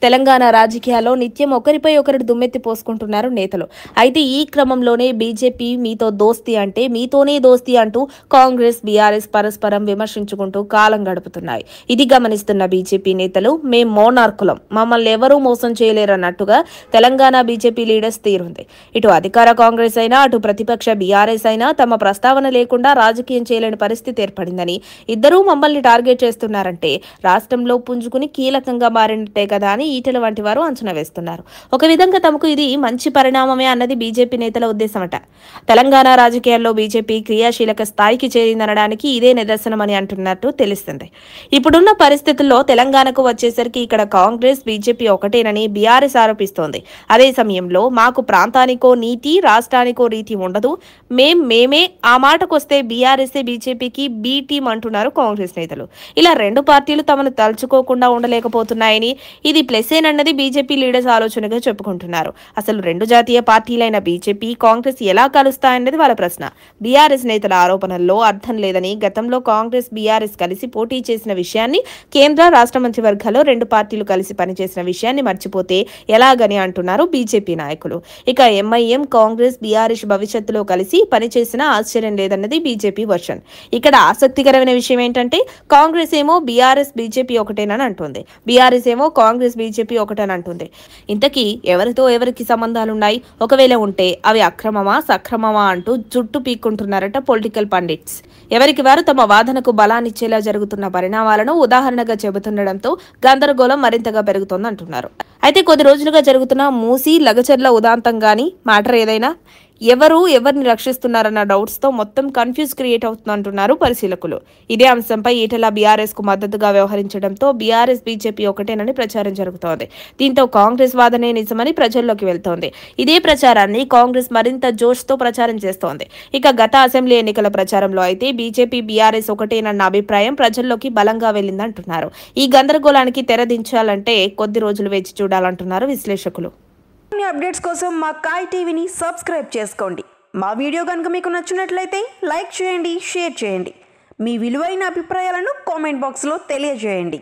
తెలంగాణ రాజకీయాల్లో నిత్యం ఒకరిపై ఒకరు దుమ్మెత్తి పోసుకుంటున్నారు నేతలు. అయితే ఈ క్రమంలోనే బీజేపీ మీతో దోస్తీ అంటే మీతోనే దోస్తీ అంటూ కాంగ్రెస్, బీఆర్ఎస్ పరస్పరం విమర్శించుకుంటూ కాలం గడుపుతున్నాయి. ఇది గమనిస్తున్న బీజేపీ నేతలు మేం మోనార్కులం, మమ్మల్ని ఎవరూ మోసం చేయలేరన్నట్టుగా తెలంగాణ బీజేపీ లీడర్స్ తీరుంది. ఇటు అధికార కాంగ్రెస్ అయినా అటు ప్రతిపక్ష బీఆర్ఎస్ అయినా తమ ప్రస్తావన లేకుండా రాజకీయం చేయలేని పరిస్థితి ఏర్పడిందని, ఇద్దరూ మమ్మల్ని టార్గెట్ చేస్తున్నారంటే రాష్ట్రంలో పుంజుకుని కీలకంగా మారినట్టే కదా అని ఈటెల వంటి వారు అంచనా వేస్తున్నారు. ఒక విధంగా తమకు ఇది మంచి పరిణామమే అన్నది బీజేపీ నేతల ఉద్దేశమట. తెలంగాణ రాజకీయాల్లో బీజేపీ క్రియాశీలక స్థాయికి చేరిందనడానికి ఇదే నిదర్శనమని అంటున్నట్టు తెలుస్తుంది. ఇప్పుడున్న పరిస్థితుల్లో తెలంగాణకు వచ్చేసరికి ఇక్కడ కాంగ్రెస్, బీజేపీ ఒకటేనని బీఆర్ఎస్ ఆరోపిస్తోంది. అదే సమయంలో మాకు ప్రాంతానికో నీతి, రాష్ట్రానికో రీతి ఉండదు, మేమే ఆ మాటకొస్తే బీఆర్ఎస్ఏ బీజేపీకి బీ టీం అంటున్నారు కాంగ్రెస్ నేతలు. ఇలా రెండు పార్టీలు తమను తలుచుకోకుండా ఉండలేకపోతున్నాయని, ఇది ప్లసేనన్నది బీజేపీ లీడర్స్ ఆలోచనగా చెప్పుకుంటున్నారు. అసలు రెండు జాతీయ పార్టీలైన బీజేపీ, కాంగ్రెస్ ఎలా కలుస్తాయన్నది వాళ్ళ ప్రశ్న. బీఆర్ఎస్ నేతల ఆరోపణల్లో అర్థం లేదని, గతంలో కాంగ్రెస్, బీఆర్ఎస్ కలిసి పోటీ చేసిన విషయాన్ని, కేంద్ర రాష్ట్ర మంత్రివర్గాల్లో రెండు పార్టీలు కలిసి పనిచేసిన విషయాన్ని మర్చిపోతే ఎలాగని అంటున్నారు బీజేపీ నాయకులు. ఇక ఎంఐఎం, కాంగ్రెస్, బీఆర్ఎస్ భవిష్యత్తులో కలిసి పనిచేసినా ఆశ్చర్యం లేదన్నది బీజేపీ వర్షన్. ఇక్కడ ఆసక్తికరమైన విషయం ఏంటంటే కాంగ్రెస్ ఏమో బీఆర్ఎస్, బీజేపీ ఒకటేనని అంటుంది, బీఆర్ఎస్ ఏమో కాంగ్రెస్, బీజేపీ ఒకటని అంటుంది. ఇంతకీ ఎవరితో ఎవరికి సంబంధాలున్నాయి, ఒకవేళ ఉంటే అవి అక్రమమా సక్రమమా అంటూ జుట్టు పీక్కుంటున్నారట పొలిటికల్ పండిట్స్. ఎవరికి వారు తమ వాదనకు బలాన్నిచ్చేలా జరుగుతున్న పరిణామాలను ఉదాహరణగా చెబుతుండటంతో గందరగోళం మరింతగా పెరుగుతోందంటున్నారు. అయితే కొద్ది రోజులుగా జరుగుతున్న మూసీ, లగచర్ల ఉదాంతం గానీ మ్యాటర్ ఏదైనా ఎవరిని రక్షిస్తున్నారన్న డౌట్స్ తో మొత్తం కన్ఫ్యూజ్ క్రియేట్ అవుతుందంటున్నారు పరిశీలకులు. ఇదే అంశంపై ఈటెల బీఆర్ఎస్ కు మద్దతుగా వ్యవహరించడంతో బీఆర్ఎస్, బీజేపీ ఒకటేనని ప్రచారం జరుగుతోంది. దీంతో కాంగ్రెస్ వాదనే నిజమని ప్రజల్లోకి వెళ్తోంది. ఇదే ప్రచారాన్ని కాంగ్రెస్ మరింత జోష్ తో ప్రచారం చేస్తోంది. ఇక గత అసెంబ్లీ ఎన్నికల ప్రచారంలో అయితే బీజేపీ, బీఆర్ఎస్ ఒకటేనన్న అభిప్రాయం ప్రజల్లోకి బలంగా వెళ్లిందంటున్నారు. ఈ గందరగోళానికి తెరదించాలంటే కొద్ది రోజులు వేచి చూడాలంటున్నారు విశ్లేషకులు. అప్డేట్స్ కోసం మా కాయ్ టీవీని సబ్స్క్రైబ్ చేసుకోండి. మా వీడియో కనుక మీకు నచ్చినట్లయితే లైక్ చేయండి, షేర్ చేయండి. మీ విలువైన అభిప్రాయాలను కామెంట్ బాక్స్లో తెలియజేయండి.